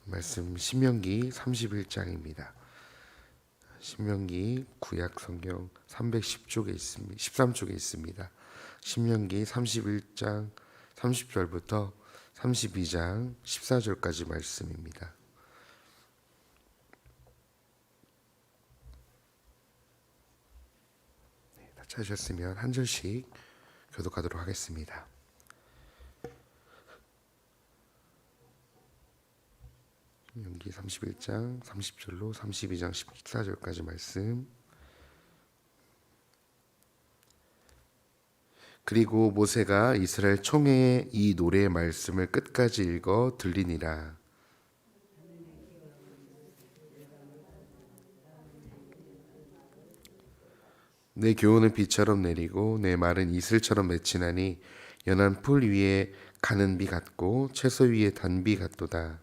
말씀 신명기 31장입니다. 신명기 구약 성경 310쪽에 있습니다. 13쪽에 있습니다. 신명기 31장 30절부터 32장 14절까지 말씀입니다. 다 찾으셨으면 한 절씩 교독하도록 하겠습니다. 신명기 31장 30절로 32장 14절까지 말씀. 그리고 모세가 이스라엘 총회에 이 노래의 말씀을 끝까지 읽어 들리니라. 내 교훈은 비처럼 내리고 내 말은 이슬처럼 맺히나니 연한 풀 위에 가는 비 같고 채소 위에 단비 같도다.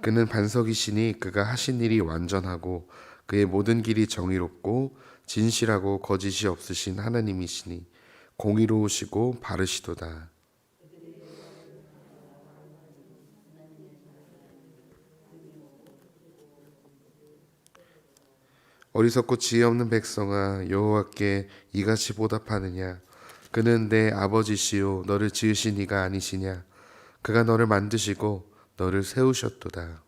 그는 반석이시니 그가 하신 일이 완전하고 그의 모든 길이 정의롭고 진실하고 거짓이 없으신 하나님이시니 공의로우시고 바르시도다. 어리석고 지혜 없는 백성아, 여호와께 이같이 보답하느냐? 그는 내 아버지시요 너를 지으신 이가 아니시냐? 그가 너를 만드시고 너를 세우셨도다.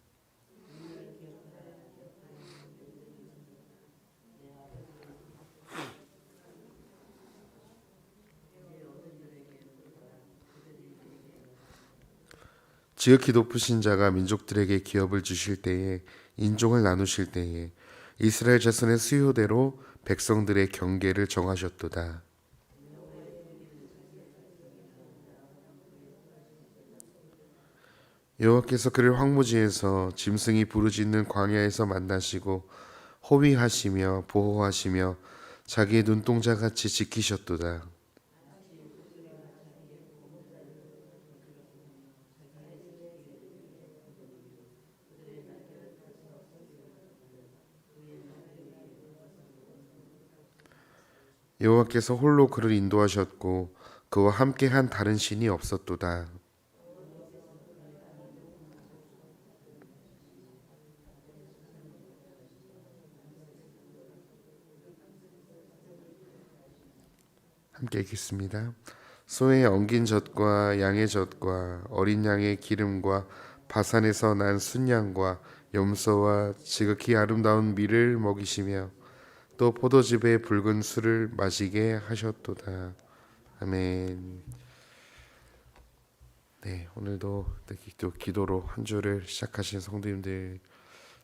지극히 높으신 자가 민족들에게 기업을 주실 때에, 인종을 나누실 때에 이스라엘 자손의 수요대로 백성들의 경계를 정하셨도다. 여호와께서 그를 황무지에서 짐승이 부르짖는 광야에서 만나시고 호위하시며 보호하시며 자기의 눈동자같이 지키셨도다. 여호와께서 홀로 그를 인도하셨고 그와 함께한 다른 신이 없었도다. 함께 읽겠습니다. 소의 엉긴 젖과 양의 젖과 어린 양의 기름과 바산에서 난 순양과 염소와 지극히 아름다운 밀을 먹이시며 또 포도즙의 붉은 술을 마시게 하셨도다. 아멘. 네, 오늘도 기도로 한 주를 시작하신 성도님들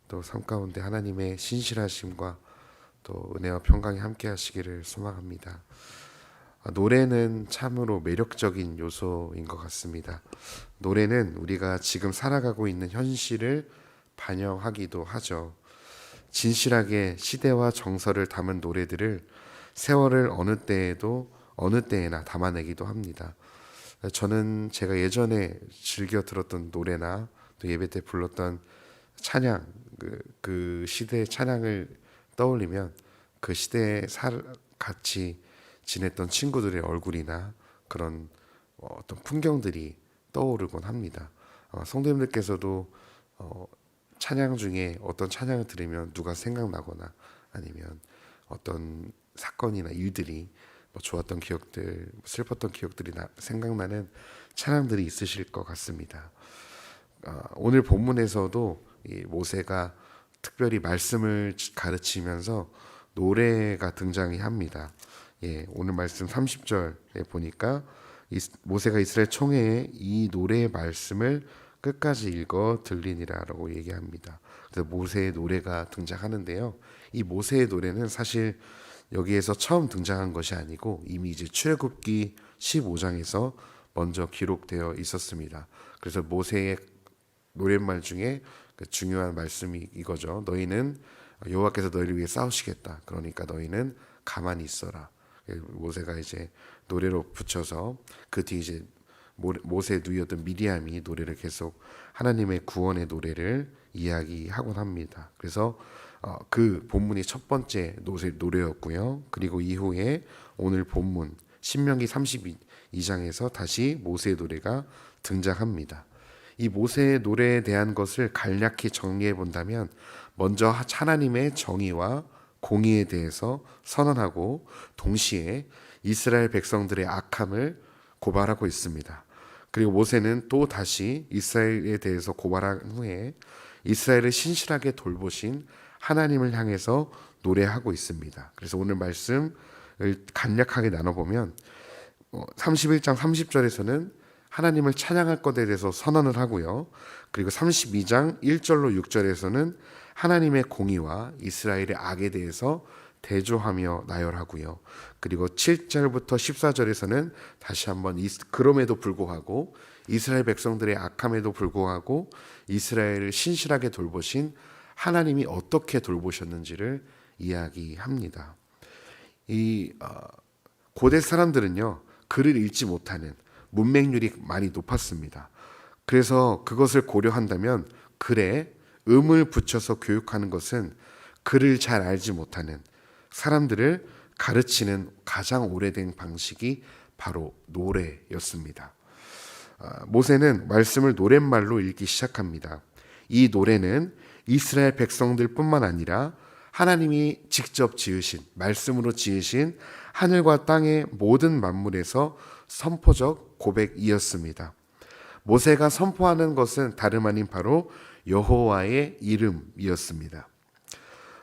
또 삶 가운데 하나님의 신실하심과 또 은혜와 평강이 함께 하시기를 소망합니다. 노래는 참으로 매력적인 요소인 것 같습니다. 노래는 우리가 지금 살아가고 있는 현실을 반영하기도 하죠. 진실하게 시대와 정서를 담은 노래들을 세월을 어느 때에나 담아내기도 합니다. 저는 제가 예전에 즐겨 들었던 노래나 또 예배 때 불렀던 찬양, 그 시대의 찬양을 떠올리면 그 시대에 같이 지냈던 친구들의 얼굴이나 그런 어떤 풍경들이 떠오르곤 합니다. 성도님들께서도 찬양 중에 어떤 찬양을 들으면 누가 생각나거나 아니면 어떤 사건이나 일들이 좋았던 기억들, 슬펐던 기억들이 생각나는 찬양들이 있으실 것 같습니다. 오늘 본문에서도 이 모세가 특별히 말씀을 가르치면서 노래가 등장이 합니다. 오늘 말씀 30절에 보니까 모세가 이스라엘 총회에 이 노래의 말씀을 끝까지 읽어 들리니라라고 얘기합니다. 그래서 모세의 노래가 등장하는데요. 이 모세의 노래는 사실 여기에서 처음 등장한 것이 아니고 이미 이제 출애굽기 15장에서 먼저 기록되어 있었습니다. 그래서 모세의 노랫말 중에 그 중요한 말씀이 이거죠. 너희는 여호와께서 너희를 위해 싸우시겠다. 그러니까 너희는 가만히 있어라. 모세가 이제 노래로 붙여서 그 뒤에 이제 모세의 누이였던 미디암이 노래를 계속 하나님의 구원의 노래를 이야기하곤 합니다. 그래서 그 본문이 첫 번째 노래였고요. 그리고 이후에 오늘 본문 신명기 32장에서 다시 모세의 노래가 등장합니다. 이 모세의 노래에 대한 것을 간략히 정리해 본다면 먼저 하나님의 정의와 공의에 대해서 선언하고 동시에 이스라엘 백성들의 악함을 고발하고 있습니다. 그리고 모세는 또 다시 이스라엘에 대해서 고발한 후에 이스라엘을 신실하게 돌보신 하나님을 향해서 노래하고 있습니다. 그래서 오늘 말씀을 간략하게 나눠보면 31장 30절에서는 하나님을 찬양할 것에 대해서 선언을 하고요. 그리고 32장 1절로 6절에서는 하나님의 공의와 이스라엘의 악에 대해서 대조하며 나열하고요. 그리고 7절부터 14절에서는 다시 한번 그럼에도 불구하고 이스라엘 백성들의 악함에도 불구하고 이스라엘을 신실하게 돌보신 하나님이 어떻게 돌보셨는지를 이야기합니다. 이 고대 사람들은요, 글을 읽지 못하는 문맹률이 많이 높았습니다. 그래서 그것을 고려한다면 글에 음을 붙여서 교육하는 것은 글을 잘 알지 못하는 사람들을 가르치는 가장 오래된 방식이 바로 노래였습니다. 모세는 말씀을 노랫말로 읽기 시작합니다. 이 노래는 이스라엘 백성들뿐만 아니라 하나님이 직접 지으신, 말씀으로 지으신 하늘과 땅의 모든 만물에서 선포적 고백이었습니다. 모세가 선포하는 것은 다름 아닌 바로 여호와의 이름이었습니다.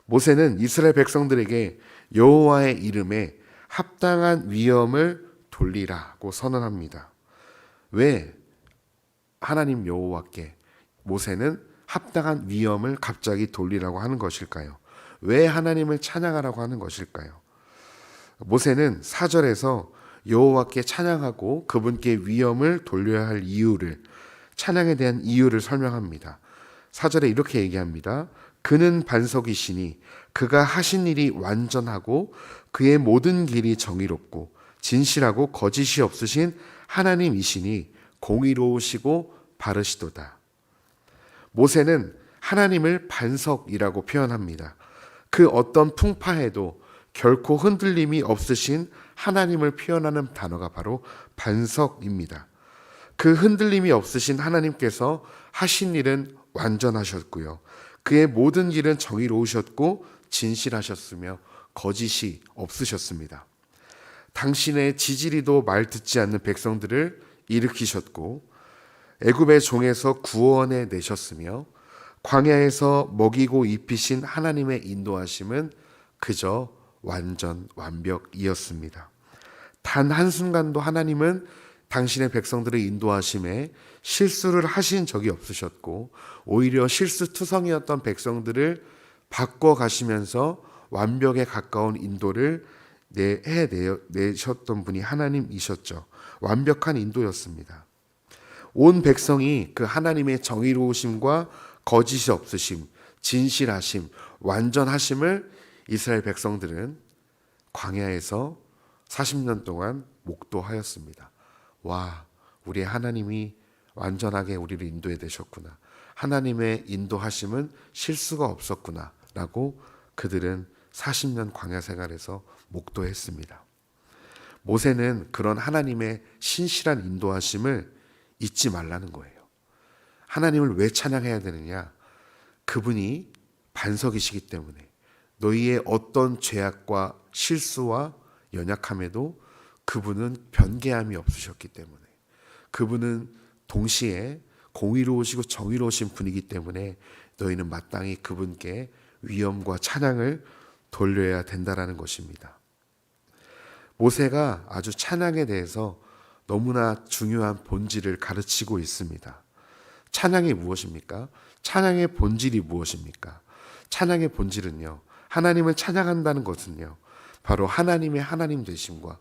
모세는 이스라엘 백성들에게 여호와의 이름에 합당한 위엄을 돌리라고 선언합니다. 왜 하나님 여호와께 모세는 합당한 위엄을 갑자기 돌리라고 하는 것일까요? 왜 하나님을 찬양하라고 하는 것일까요? 모세는 4절에서 여호와께 찬양하고 그분께 위엄을 돌려야 할 이유를, 찬양에 대한 이유를 설명합니다. 4절에 이렇게 얘기합니다. 그는 반석이시니 그가 하신 일이 완전하고 그의 모든 길이 정의롭고 진실하고 거짓이 없으신 하나님이시니 공의로우시고 바르시도다. 모세는 하나님을 반석이라고 표현합니다. 그 어떤 풍파에도 결코 흔들림이 없으신 하나님을 표현하는 단어가 바로 반석입니다. 그 흔들림이 없으신 하나님께서 하신 일은 완전하셨고요. 그의 모든 길은 정의로우셨고 진실하셨으며 거짓이 없으셨습니다. 당신의 지지리도 말 듣지 않는 백성들을 일으키셨고 애굽의 종에서 구원해 내셨으며 광야에서 먹이고 입히신 하나님의 인도하심은 그저 완전 완벽이었습니다. 단 한순간도 하나님은 당신의 백성들의 인도하심에 실수를 하신 적이 없으셨고 오히려 실수투성이었던 백성들을 바꿔가시면서 완벽에 가까운 인도를 내셨던 분이 하나님이셨죠. 완벽한 인도였습니다. 온 백성이 그 하나님의 정의로우심과 거짓이 없으심, 진실하심, 완전하심을 이스라엘 백성들은 광야에서 40년 동안 목도하였습니다. 와, 우리의 하나님이 완전하게 우리를 인도해 내셨구나. 하나님의 인도하심은 실수가 없었구나 라고 그들은 40년 광야 생활에서 목도했습니다. 모세는 그런 하나님의 신실한 인도하심을 잊지 말라는 거예요. 하나님을 왜 찬양해야 되느냐? 그분이 반석이시기 때문에 너희의 어떤 죄악과 실수와 연약함에도 그분은 변개함이 없으셨기 때문에 그분은 동시에 공의로우시고 정의로우신 분이기 때문에 너희는 마땅히 그분께 위엄과 찬양을 돌려야 된다라는 것입니다. 모세가 아주 찬양에 대해서 너무나 중요한 본질을 가르치고 있습니다. 찬양이 무엇입니까? 찬양의 본질이 무엇입니까? 찬양의 본질은요, 하나님을 찬양한다는 것은요, 바로 하나님의 하나님 되심과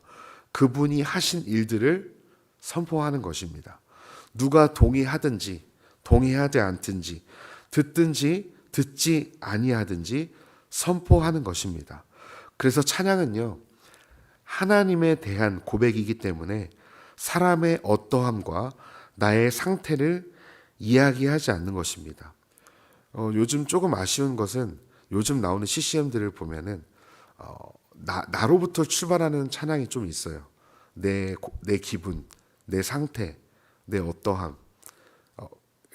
그분이 하신 일들을 선포하는 것입니다. 누가 동의하든지 동의하지 않든지 듣든지 듣지 아니하든지 선포하는 것입니다. 그래서 찬양은요, 하나님에 대한 고백이기 때문에 사람의 어떠함과 나의 상태를 이야기하지 않는 것입니다. 요즘 조금 아쉬운 것은 요즘 나오는 CCM들을 보면은 나로부터 출발하는 찬양이 좀 있어요. 내 기분, 내 상태, 내 어떠함,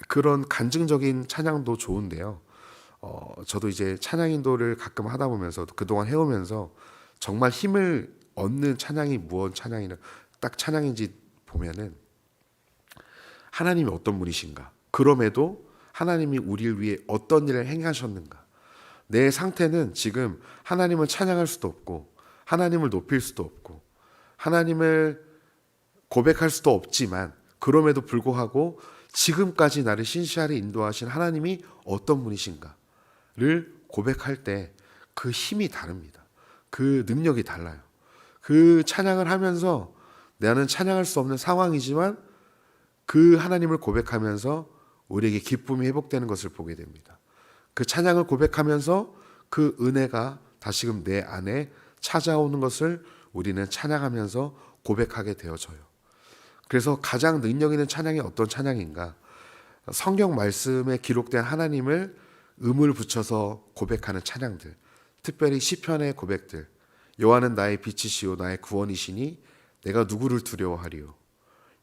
그런 간증적인 찬양도 좋은데요. 저도 이제 찬양 인도를 가끔 하다 보면서 그동안 해오면서 정말 힘을 얻는 찬양이 무엇 찬양이나 딱 찬양인지 보면은 하나님이 어떤 분이신가, 그럼에도 하나님이 우리를 위해 어떤 일을 행하셨는가. 내 상태는 지금 하나님을 찬양할 수도 없고 하나님을 높일 수도 없고 하나님을 고백할 수도 없지만, 그럼에도 불구하고 지금까지 나를 신실하게 인도하신 하나님이 어떤 분이신가를 고백할 때 그 힘이 다릅니다. 그 능력이 달라요. 그 찬양을 하면서 나는 찬양할 수 없는 상황이지만 그 하나님을 고백하면서 우리에게 기쁨이 회복되는 것을 보게 됩니다. 그 찬양을 고백하면서 그 은혜가 다시금 내 안에 찾아오는 것을 우리는 찬양하면서 고백하게 되어져요. 그래서 가장 능력 있는 찬양이 어떤 찬양인가? 성경 말씀에 기록된 하나님을 음을 붙여서 고백하는 찬양들, 특별히 시편의 고백들. 여호와는 나의 빛이시오 나의 구원이시니 내가 누구를 두려워하리요.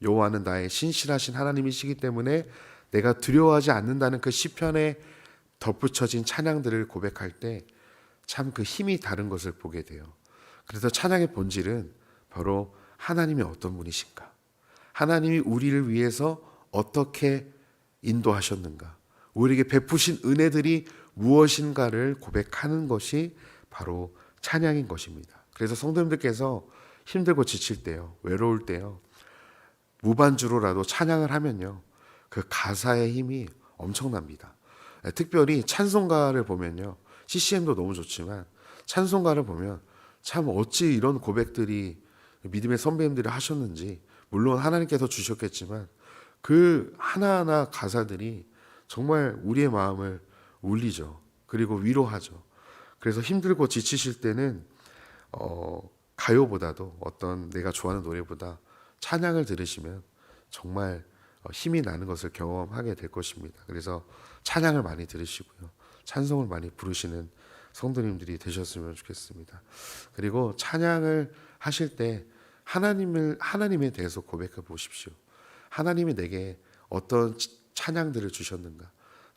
여호와는 나의 신실하신 하나님이시기 때문에 내가 두려워하지 않는다는 그 시편에 덧붙여진 찬양들을 고백할 때 참 그 힘이 다른 것을 보게 돼요. 그래서 찬양의 본질은 바로 하나님이 어떤 분이신가, 하나님이 우리를 위해서 어떻게 인도하셨는가, 우리에게 베푸신 은혜들이 무엇인가를 고백하는 것이 바로 찬양인 것입니다. 그래서 성도님들께서 힘들고 지칠 때요, 외로울 때요, 무반주로라도 찬양을 하면요, 그 가사의 힘이 엄청납니다. 특별히 찬송가를 보면요, CCM도 너무 좋지만 찬송가를 보면 참 어찌 이런 고백들이 믿음의 선배님들이 하셨는지, 물론 하나님께서 주셨겠지만 그 하나하나 가사들이 정말 우리의 마음을 울리죠. 그리고 위로하죠. 그래서 힘들고 지치실 때는 가요보다도 어떤 내가 좋아하는 노래보다 찬양을 들으시면 정말 힘이 나는 것을 경험하게 될 것입니다. 그래서 찬양을 많이 들으시고요, 찬송을 많이 부르시는 성도님들이 되셨으면 좋겠습니다. 그리고 찬양을 하실 때 하나님에 대해서 고백해 보십시오. 하나님이 내게 어떤 찬양들을 주셨는가,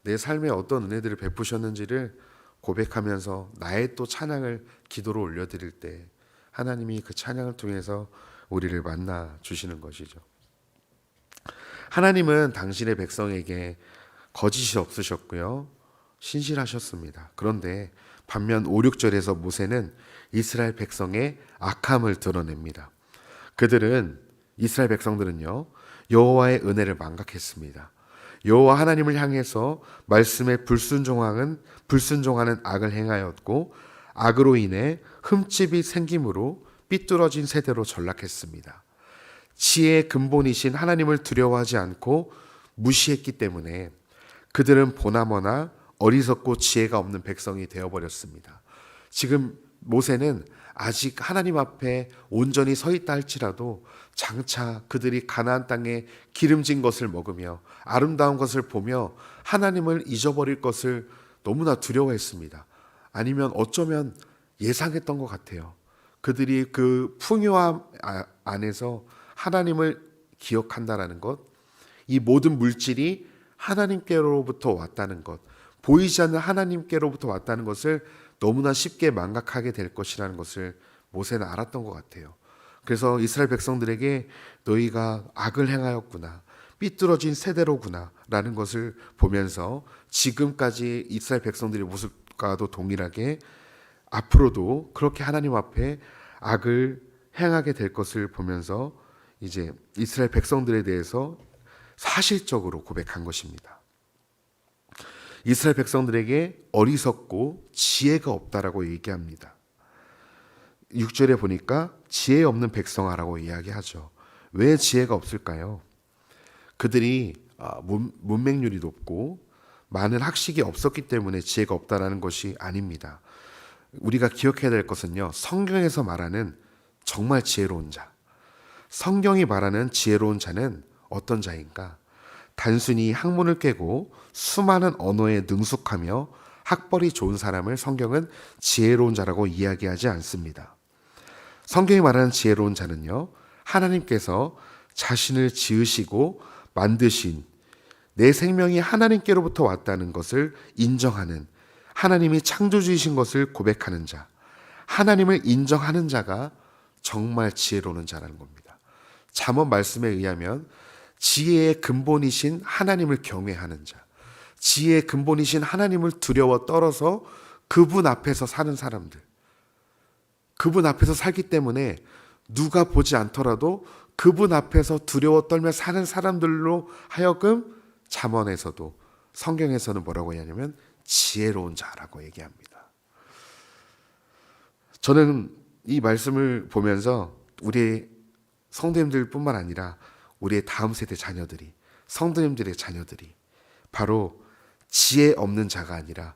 내 삶에 어떤 은혜들을 베푸셨는지를 고백하면서 나의 또 찬양을 기도로 올려드릴 때 하나님이 그 찬양을 통해서 우리를 만나 주시는 것이죠. 하나님은 당신의 백성에게 거짓이 없으셨고요, 신실하셨습니다. 그런데 반면 5, 6절에서 모세는 이스라엘 백성의 악함을 드러냅니다. 이스라엘 백성들은요, 여호와의 은혜를 망각했습니다. 여호와 하나님을 향해서 말씀에 불순종하는 악을 행하였고, 악으로 인해 흠집이 생김으로 삐뚤어진 세대로 전락했습니다. 지혜의 근본이신 하나님을 두려워하지 않고 무시했기 때문에 그들은 보나마나 어리석고 지혜가 없는 백성이 되어버렸습니다. 지금 모세는 아직 하나님 앞에 온전히 서 있다 할지라도 장차 그들이 가나안 땅에 기름진 것을 먹으며 아름다운 것을 보며 하나님을 잊어버릴 것을 너무나 두려워했습니다. 아니면 어쩌면 예상했던 것 같아요. 그들이 그 풍요함 안에서 하나님을 기억한다라는 것, 이 모든 물질이 하나님께로부터 왔다는 것, 보이지 않는 하나님께로부터 왔다는 것을 너무나 쉽게 망각하게 될 것이라는 것을 모세는 알았던 것 같아요. 그래서 이스라엘 백성들에게 너희가 악을 행하였구나, 삐뚤어진 세대로구나 라는 것을 보면서 지금까지 이스라엘 백성들의 모습과도 동일하게 앞으로도 그렇게 하나님 앞에 악을 행하게 될 것을 보면서 이제 이스라엘 백성들에 대해서 사실적으로 고백한 것입니다. 이스라엘 백성들에게 어리석고 지혜가 없다라고 얘기합니다. 6절에 보니까 지혜 없는 백성아라고 이야기하죠. 왜 지혜가 없을까요? 그들이 문맹률이 높고 많은 학식이 없었기 때문에 지혜가 없다라는 것이 아닙니다. 우리가 기억해야 될 것은요, 성경에서 말하는 정말 지혜로운 자, 성경이 말하는 지혜로운 자는 어떤 자인가? 단순히 학문을 깨고 수많은 언어에 능숙하며 학벌이 좋은 사람을 성경은 지혜로운 자라고 이야기하지 않습니다. 성경이 말하는 지혜로운 자는요, 하나님께서 자신을 지으시고 만드신 내 생명이 하나님께로부터 왔다는 것을 인정하는, 하나님이 창조주이신 것을 고백하는 자, 하나님을 인정하는 자가 정말 지혜로운 자라는 겁니다. 잠언 말씀에 의하면 지혜의 근본이신 하나님을 경외하는 자, 지혜의 근본이신 하나님을 두려워 떨어서 그분 앞에서 사는 사람들, 그분 앞에서 살기 때문에 누가 보지 않더라도 그분 앞에서 두려워 떨며 사는 사람들로 하여금 잠언에서도, 성경에서는 뭐라고 하냐면 지혜로운 자라고 얘기합니다. 저는 이 말씀을 보면서 우리 성도님들 뿐만 아니라 우리의 다음 세대 자녀들이, 성도님들의 자녀들이 바로 지혜 없는 자가 아니라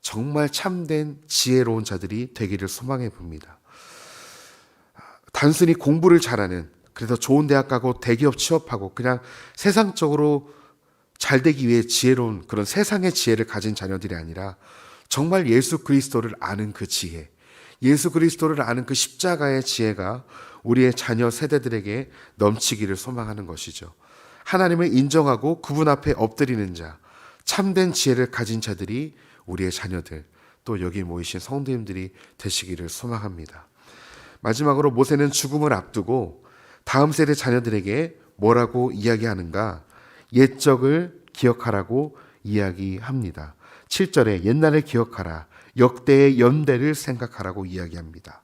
정말 참된 지혜로운 자들이 되기를 소망해 봅니다. 단순히 공부를 잘하는, 그래서 좋은 대학 가고 대기업 취업하고 그냥 세상적으로 잘 되기 위해 지혜로운 그런 세상의 지혜를 가진 자녀들이 아니라 정말 예수 그리스도를 아는 그 지혜, 예수 그리스도를 아는 그 십자가의 지혜가 우리의 자녀 세대들에게 넘치기를 소망하는 것이죠. 하나님을 인정하고 그분 앞에 엎드리는 자, 참된 지혜를 가진 자들이 우리의 자녀들, 또 여기 모이신 성도님들이 되시기를 소망합니다. 마지막으로 모세는 죽음을 앞두고 다음 세대 자녀들에게 뭐라고 이야기하는가? 옛적을 기억하라고 이야기합니다. 7절에 옛날을 기억하라, 역대의 연대를 생각하라고 이야기합니다.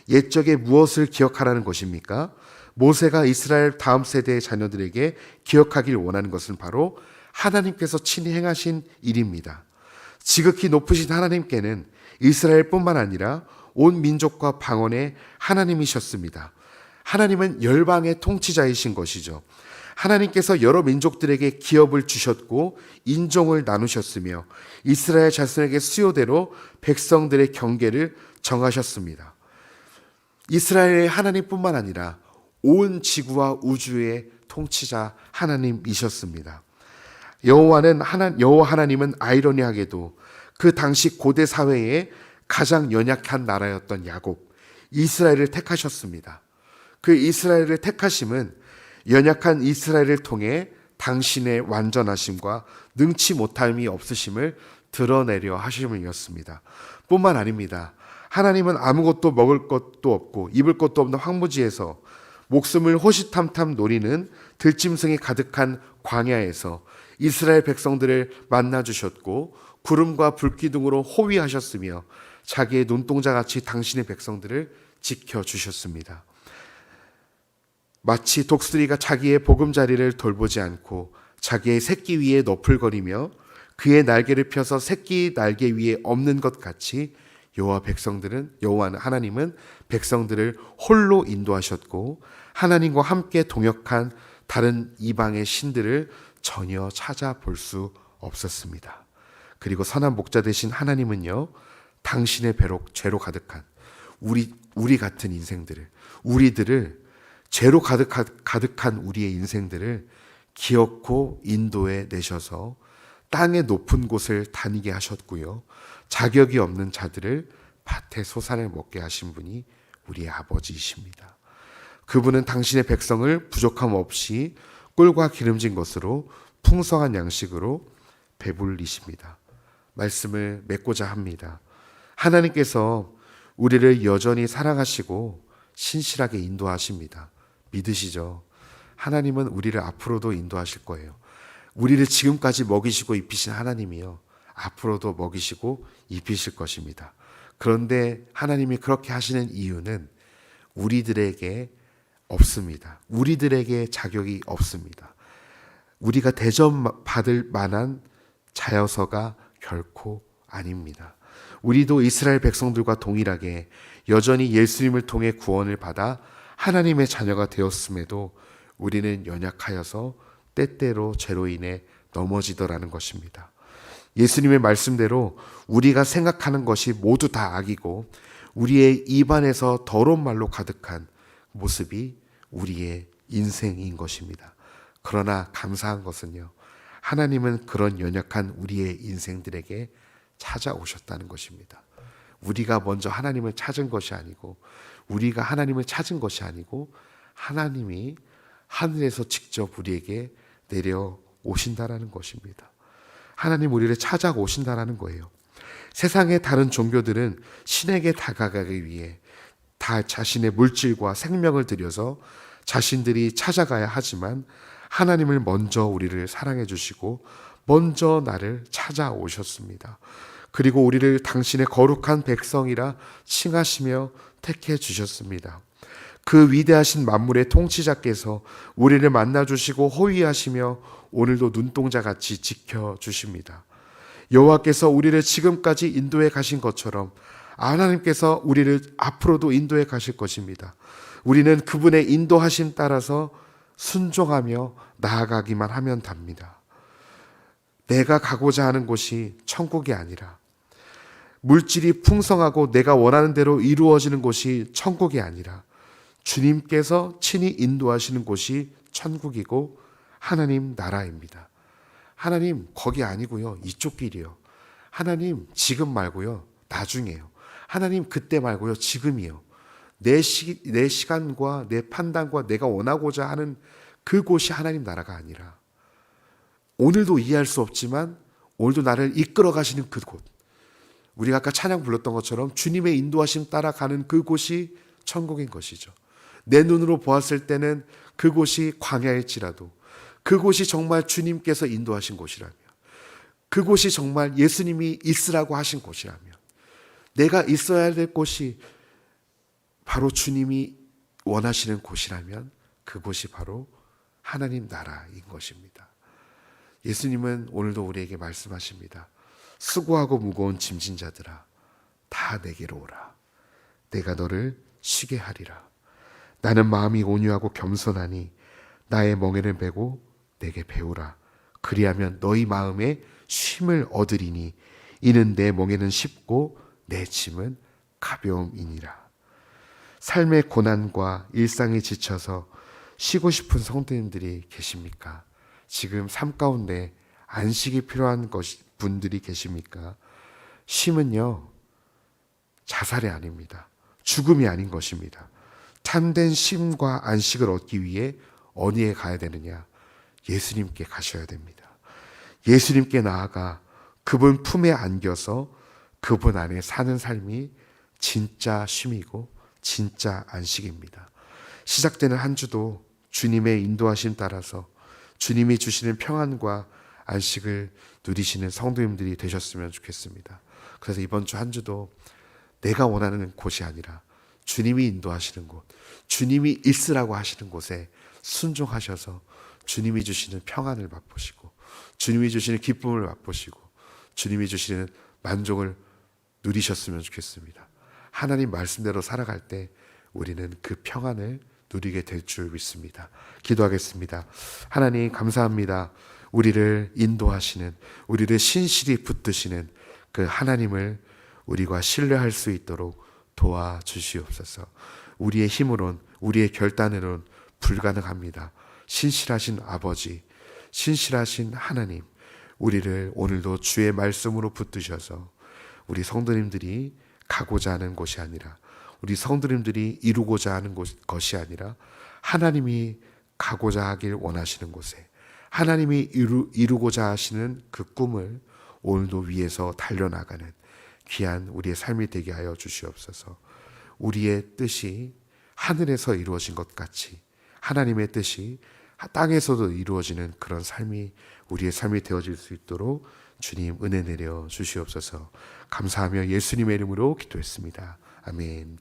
옛적에 무엇을 기억하라는 것입니까? 모세가 이스라엘 다음 세대의 자녀들에게 기억하길 원하는 것은 바로 하나님께서 친히 행하신 일입니다. 지극히 높으신 하나님께는 이스라엘뿐만 아니라 온 민족과 방언의 하나님이셨습니다. 하나님은 열방의 통치자이신 것이죠. 하나님께서 여러 민족들에게 기업을 주셨고 인종을 나누셨으며 이스라엘 자손에게 수요대로 백성들의 경계를 정하셨습니다. 이스라엘의 하나님뿐만 아니라 온 지구와 우주의 통치자 하나님이셨습니다. 여호와 하나님은 아이러니하게도 그 당시 고대 사회에 가장 연약한 나라였던 야곱, 이스라엘을 택하셨습니다. 그 이스라엘을 택하심은 연약한 이스라엘을 통해 당신의 완전하심과 능치 못함이 없으심을 드러내려 하심이었습니다. 뿐만 아닙니다. 하나님은 아무것도 먹을 것도 없고 입을 것도 없는 황무지에서 목숨을 호시탐탐 노리는 들짐승이 가득한 광야에서 이스라엘 백성들을 만나주셨고 구름과 불기둥으로 호위하셨으며 자기의 눈동자같이 당신의 백성들을 지켜주셨습니다. 마치 독수리가 자기의 보금자리를 돌보지 않고 자기의 새끼 위에 너풀거리며 그의 날개를 펴서 새끼 날개 위에 엎는 것 같이 여호와 하나님은 백성들을 홀로 인도하셨고 하나님과 함께 동역한 다른 이방의 신들을 전혀 찾아볼 수 없었습니다. 그리고 선한 목자 되신 하나님은요, 당신의 죄로 가득한 우리 같은 인생들을, 우리들을 죄로 가득한 우리의 인생들을 기어코 인도해 내셔서 땅의 높은 곳을 다니게 하셨고요. 자격이 없는 자들을 밭의 소산을 먹게 하신 분이 우리의 아버지이십니다. 그분은 당신의 백성을 부족함 없이 꿀과 기름진 것으로 풍성한 양식으로 배불리십니다. 말씀을 맺고자 합니다. 하나님께서 우리를 여전히 사랑하시고 신실하게 인도하십니다. 믿으시죠? 하나님은 우리를 앞으로도 인도하실 거예요. 우리를 지금까지 먹이시고 입히신 하나님이요, 앞으로도 먹이시고 입히실 것입니다. 그런데 하나님이 그렇게 하시는 이유는 우리들에게 없습니다. 우리들에게 자격이 없습니다. 우리가 대접받을 만한 자여서가 결코 아닙니다. 우리도 이스라엘 백성들과 동일하게 여전히 예수님을 통해 구원을 받아 하나님의 자녀가 되었음에도 우리는 연약하여서 때때로 죄로 인해 넘어지더라는 것입니다. 예수님의 말씀대로 우리가 생각하는 것이 모두 다 악이고 우리의 입안에서 더러운 말로 가득한 모습이 우리의 인생인 것입니다. 그러나 감사한 것은요, 하나님은 그런 연약한 우리의 인생들에게 찾아오셨다는 것입니다. 우리가 먼저 하나님을 찾은 것이 아니고 우리가 하나님을 찾은 것이 아니고 하나님이 하늘에서 직접 우리에게 내려오신다라는 것입니다. 하나님 우리를 찾아오신다라는 거예요. 세상의 다른 종교들은 신에게 다가가기 위해 다 자신의 물질과 생명을 들여서 자신들이 찾아가야 하지만 하나님을 먼저 우리를 사랑해 주시고 먼저 나를 찾아오셨습니다. 그리고 우리를 당신의 거룩한 백성이라 칭하시며 택해 주셨습니다. 그 위대하신 만물의 통치자께서 우리를 만나 주시고 호위하시며 오늘도 눈동자같이 지켜 주십니다. 여호와께서 우리를 지금까지 인도해 가신 것처럼 하나님께서 우리를 앞으로도 인도해 가실 것입니다. 우리는 그분의 인도하심 따라서 순종하며 나아가기만 하면 답니다. 내가 가고자 하는 곳이 천국이 아니라, 물질이 풍성하고 내가 원하는 대로 이루어지는 곳이 천국이 아니라 주님께서 친히 인도하시는 곳이 천국이고 하나님 나라입니다. 하나님 거기 아니고요, 이쪽 길이요. 하나님 지금 말고요, 나중에요. 하나님 그때 말고요, 지금이요. 내 시간과 내 판단과 내가 원하고자 하는 그곳이 하나님 나라가 아니라, 오늘도 이해할 수 없지만 오늘도 나를 이끌어 가시는 그곳, 우리가 아까 찬양 불렀던 것처럼 주님의 인도하심 따라가는 그곳이 천국인 것이죠. 내 눈으로 보았을 때는 그곳이 광야일지라도, 그곳이 정말 주님께서 인도하신 곳이라면, 그곳이 정말 예수님이 있으라고 하신 곳이라면, 내가 있어야 될 곳이 바로 주님이 원하시는 곳이라면 그곳이 바로 하나님 나라인 것입니다. 예수님은 오늘도 우리에게 말씀하십니다. 수고하고 무거운 짐진 자들아, 다 내게로 오라. 내가 너를 쉬게 하리라. 나는 마음이 온유하고 겸손하니 나의 멍에를 메고 내게 배우라. 그리하면 너희 마음에 쉼을 얻으리니 이는 내 멍에는 쉽고 내 짐은 가벼움이니라. 삶의 고난과 일상에 지쳐서 쉬고 싶은 성도님들이 계십니까? 지금 삶 가운데 안식이 필요한 분들이 계십니까? 쉼은요, 자살이 아닙니다. 죽음이 아닌 것입니다. 참된 쉼과 안식을 얻기 위해 어디에 가야 되느냐? 예수님께 가셔야 됩니다. 예수님께 나아가 그분 품에 안겨서 그분 안에 사는 삶이 진짜 쉼이고 진짜 안식입니다. 시작되는 한 주도 주님의 인도하심 따라서 주님이 주시는 평안과 안식을 누리시는 성도님들이 되셨으면 좋겠습니다. 그래서 이번 주 한 주도 내가 원하는 곳이 아니라 주님이 인도하시는 곳, 주님이 있으라고 하시는 곳에 순종하셔서 주님이 주시는 평안을 맛보시고, 주님이 주시는 기쁨을 맛보시고, 주님이 주시는 만족을 누리셨으면 좋겠습니다. 하나님 말씀대로 살아갈 때 우리는 그 평안을 누리게 될 줄 믿습니다. 기도하겠습니다. 하나님 감사합니다. 우리를 인도하시는, 우리를 신실히 붙드시는 그 하나님을 우리가 신뢰할 수 있도록 도와주시옵소서. 우리의 힘으론, 우리의 결단으론 불가능합니다. 신실하신 아버지, 신실하신 하나님, 우리를 오늘도 주의 말씀으로 붙드셔서 우리 성도님들이 가고자 하는 곳이 아니라, 우리 성도님들이 이루고자 하는 것이 아니라 하나님이 가고자 하길 원하시는 곳에, 하나님이 이루고자 하시는 그 꿈을 오늘도 위에서 달려나가는 귀한 우리의 삶이 되게 하여 주시옵소서. 우리의 뜻이 하늘에서 이루어진 것 같이 하나님의 뜻이 땅에서도 이루어지는 그런 삶이 우리의 삶이 되어질 수 있도록 주님 은혜 내려 주시옵소서. 감사하며 예수님의 이름으로 기도했습니다. 아멘.